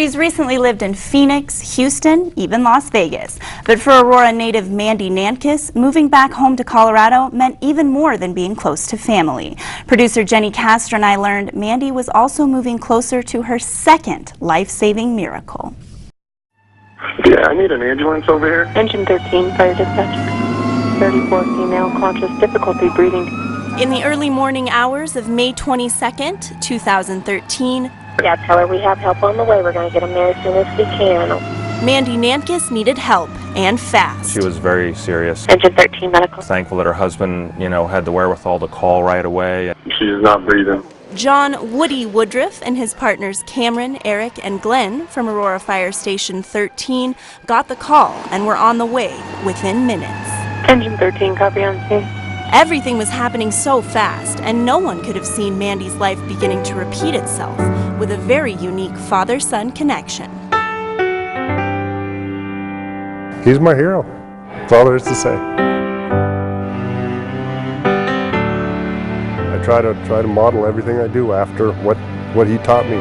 She's recently lived in Phoenix, Houston, even Las Vegas. But for Aurora native Mandy Nankis, moving back home to Colorado meant even more than being close to family. Producer Jenny Castro and I learned Mandy was also moving closer to her second life-saving miracle. Yeah, I need an ambulance over here. Engine 13, fire dispatch. 34 female, conscious, difficulty breathing. In the early morning hours of May 22nd, 2013, Yeah, tell her we have help on the way. We're going to get them there as soon as we can. Mandy Nankis needed help, and fast. She was very serious. Engine 13, medical. Thankful that her husband, had the wherewithal to call right away. She is not breathing. John Woody Woodruff and his partners Cameron, Eric, and Glenn from Aurora Fire Station 13 got the call and were on the way within minutes. Engine 13, copy on scene. Everything was happening so fast, and no one could have seen Mandy's life beginning to repeat itself with a very unique father-son connection. He's my hero. That's all there is to say. I try to model everything I do after what he taught me.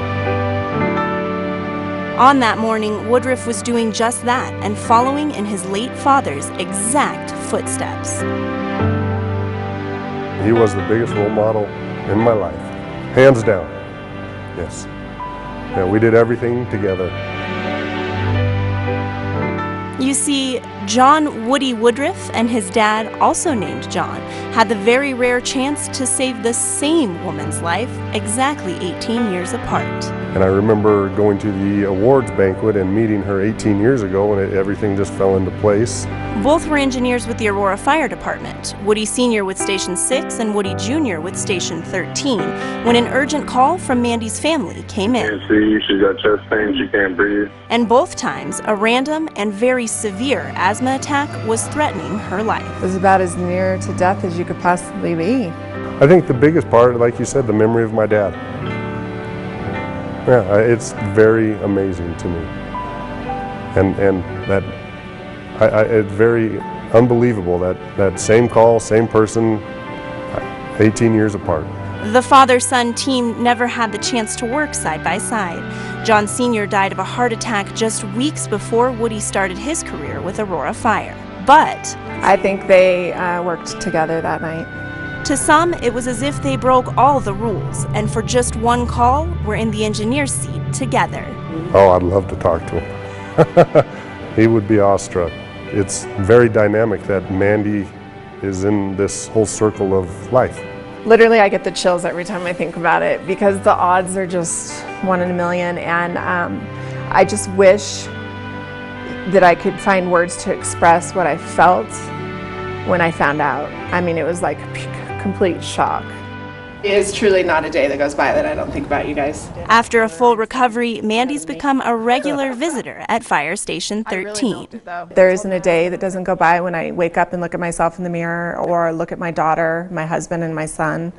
On that morning, Woodruff was doing just that and following in his late father's exact footsteps. He was the biggest role model in my life, hands down. Yes. Yeah, we did everything together. You see, John Woody Woodruff and his dad, also named John, had the very rare chance to save the same woman's life exactly 18 years apart. And I remember going to the awards banquet and meeting her 18 years ago, and everything just fell into place. Both were engineers with the Aurora Fire Department, Woody Sr. with Station 6 and Woody Jr. with Station 13, when an urgent call from Mandy's family came in. Can't see, she's got chest pain, she can't breathe. And both times, a random and very severe asthma attack was threatening her life. It was about as near to death as you could possibly be. I think the biggest part, like you said, the memory of my dad. Yeah, it's very amazing to me. And that it's very unbelievable that same call, same person, 18 years apart. The father-son team never had the chance to work side by side. John Sr. died of a heart attack just weeks before Woody started his career with Aurora Fire. But I think they worked together that night. to some, it was as if they broke all the rules, and for just one call, were in the engineer's seat together. Oh, I'd love to talk to him. He would be awestruck. It's very dynamic that Mandy is in this whole circle of life. Literally, I get the chills every time I think about it because the odds are just 1 in a million, and I just wish that I could find words to express what I felt when I found out. I mean, it was like a complete shock. It is truly not a day that goes by that I don't think about you guys. After a full recovery, Mandy's become a regular visitor at Fire Station 13. There isn't a day that doesn't go by when I wake up and look at myself in the mirror or look at my daughter, my husband, and my son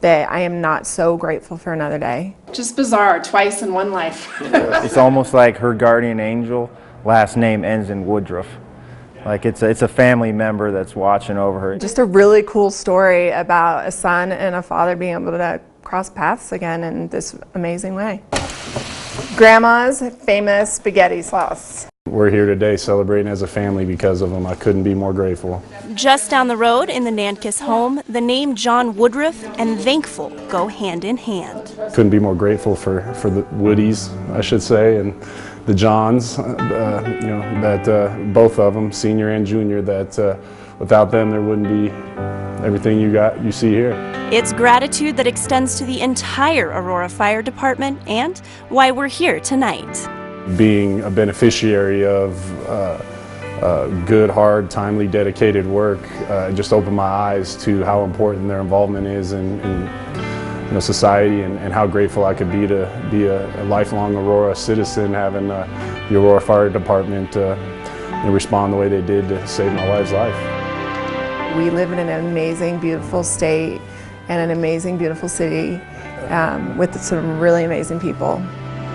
that I am not so grateful for another day. Just bizarre, twice in one life. It's almost like her guardian angel, last name ends in Woodruff. Like it's a family member that's watching over her. Just a really cool story about a son and a father being able to cross paths again in this amazing way. Grandma's famous spaghetti sauce. We're here today celebrating as a family because of them. I couldn't be more grateful. Just down the road in the Nankis home, the name John Woodruff and thankful go hand in hand. Couldn't be more grateful for the Woodies, I should say, and the Johns, that both of them, senior and junior, that without them there wouldn't be everything you see here. It's gratitude that extends to the entire Aurora Fire Department and why we're here tonight. Being a beneficiary of good, hard, timely, dedicated work just opened my eyes to how important their involvement is in society and how grateful I could be to be a lifelong Aurora citizen, having the Aurora Fire Department respond the way they did to save my wife's life. We live in an amazing, beautiful state and an amazing, beautiful city with some really amazing people.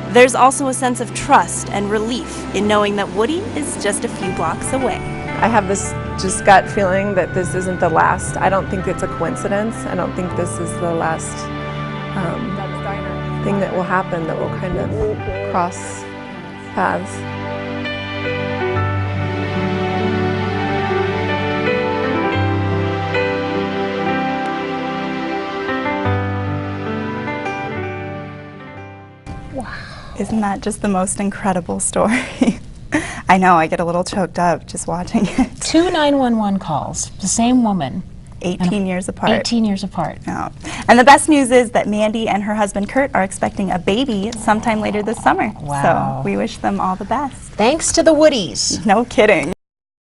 There's also a sense of trust and relief in knowing that Woody is just a few blocks away. I have this just gut feeling that this isn't the last. I don't think it's a coincidence. I don't think this is the last thing that will happen that will kind of cross paths. Isn't that just the most incredible story? I know, I get a little choked up just watching it. 2 911 calls, the same woman. 18 years apart. 18 years apart. Yeah. And the best news is that Mandy and her husband Kurt are expecting a baby sometime later this summer. Wow. So we wish them all the best. Thanks to the Woodies. No kidding.